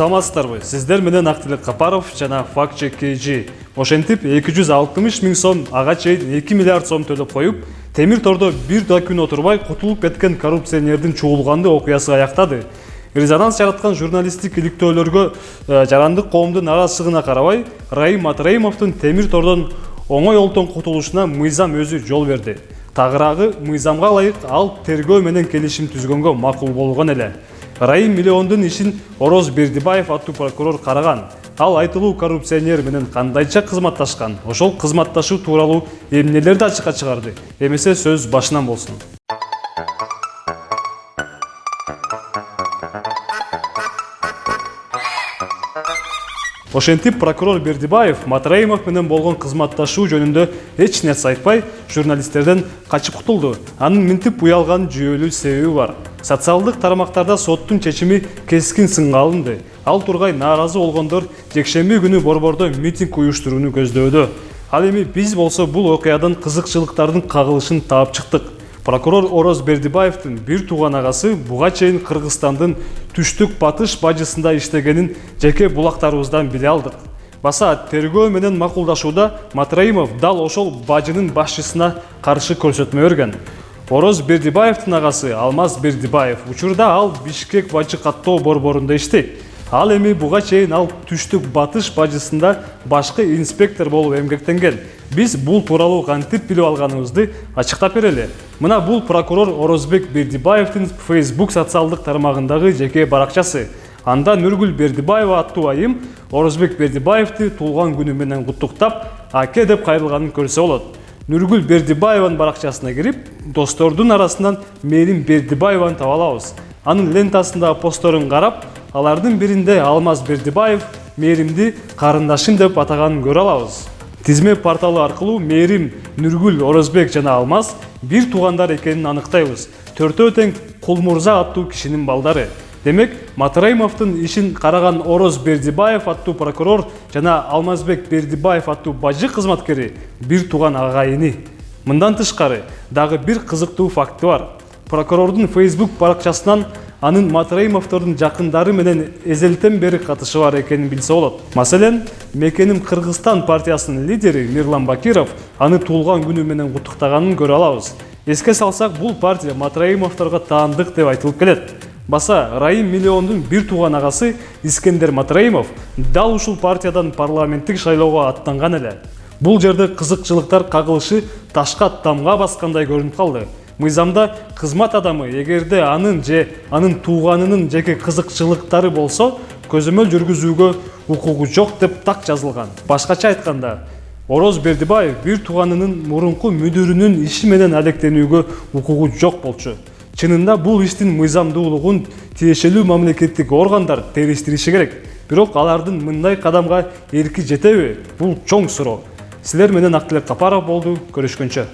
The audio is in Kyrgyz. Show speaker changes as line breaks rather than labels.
Саламатсыздарбы? Сиздер менен Актилек Капаров жана Факт Чек KG. Ошентип 260 миң сом, ага чейин 2 миллиард сом төлөп коюп, темир тордо бир да күн отурбай кутулуп кеткен коррупционердин чуулганды окуясы аяктады. Резонанс жараткан журналисттик иликтөөлөргө жарандык коомдун арасыгына карабай, Раим Матраимовдун темир тордон оңой олтон кутулушуна мыйзам өзү жол берди. Тагыраагы мыйзамга ылайык ал тергөө менен келишим түзгөнгө макул болгон эле. Раим миллиондун ишин Ороз Бердибаев аттуу прокурор караган. Ал айтылуу коррупционер менен кандайча кызматташкан, ошол кызматташуу тууралуу эмнелерди ачыкка чыгарды. Эмесе сөз башынан болсун. Ошентип прокурор Бердибаев Матраимов менен болгон кызматташуу жөнүндө эч нерсе айтпай, журналисттерден качып кутулду. Анын минтип уялган жүйөлүү себеби бар. Социалдык тармактарда соттун чечими кескин сынга алынды. Ал тургай нааразы болгондор жекшемби күнү борбордо митинг уюштурууну көздөдө. Ал эми биз болсо бул окуядан кызыкчылыктардын кагылышын таап чыктык. Прокурор Ороз Бердибаевдин бир тууган агасы буга чейин Кыргызстандын түштүк батыш бажысында иштегенин жеке булактарыбыздан биле алдык. Баса тергөө менен макулдашууда Матраимов дал ошол бажынын башчысына каршы көрсөтмө берген. Ороз Бердибаевдин агасы Алмаз Бердибаев учурда ал Бишкек бажы каттоо борборунда иштейт. Ал эми буга чейин ал түштүк батыш бажысында башкы инспектор болуп эмгектенген. Биз бул тууралуу кантип билип алганыбызды ачыктап берели. Мына бул прокурор Орозбек Бердибаевдин Facebook социалдык тармагындагы жеке баракчасы. Анда Нургүл Бердибаева аттуу айым Орозбек Бердибаевди туулган күнү менен куттуктап, аке деп кайрылганын көрсө болот. Нургүл Бердибаеванын баракчасына кирип, достордун арасынан Мээрим Бердибаеваны таба алабыз. Анын лентасындагы постторун карап, алардын биринде Алмаз Бердибаев Мээримди карындашым деп атаганын көрө алабыз. Тизме порталы аркылуу Мээрим, Нургүл, Орозбек жана Алмаз бир туугандар экенин аныктайбыз. Төртөө тең Кулмурза аттуу кишинин балдары. Демек, Матраимовдун ишин караган Ороз Бердибаев аттуу прокурор жана Алмазбек Бердибаев аттуу бажы кызматкери бир тууган агайыны. Мындан тышкары, дагы бир кызыктуу факты бар. Прокурордун Facebook баракчасынан анын Матраимовдордун жакындары менен эзелтен бери катышы бар экенин билсе болот. Маселен, Мекеним Кыргызстан партиясынын лидери Мирлан Бакиров аны туулган күнү менен куттуктаганын көрө алабыз. Эске салсак, бул партия Матраимовдорго таандык деп айтылып келет. Баса Раим миллиондун бир тууган агасы Искендер Матраимов дал ушул партиядан парламенттик шайлоого аттанган эле. Бул жерде кызыкчылыктар кагылышы ташка тамга баскандай көрүнүп калды. Мыйзамда кызмат адамы эгерде анын же анын тууганынын жеке кызыкчылыктары болсо, көзөмөл жүргүзүүгө укугу жок деп так жазылган. Башкача айтканда, Ороз Бердибаев бир тууганынын мурунку мүдүрүнүн иши менен алектенүүгө укугу жок болчу. Чынында бул иштин мыйзамдуулугун тиешелүү мамлекеттик органдар териштириши керек. Бирок алардын мындай кадамга эрки жетеби? Бул чоң суроо. Силер менен Актилек Капаров болду. Көрүшкөнчө.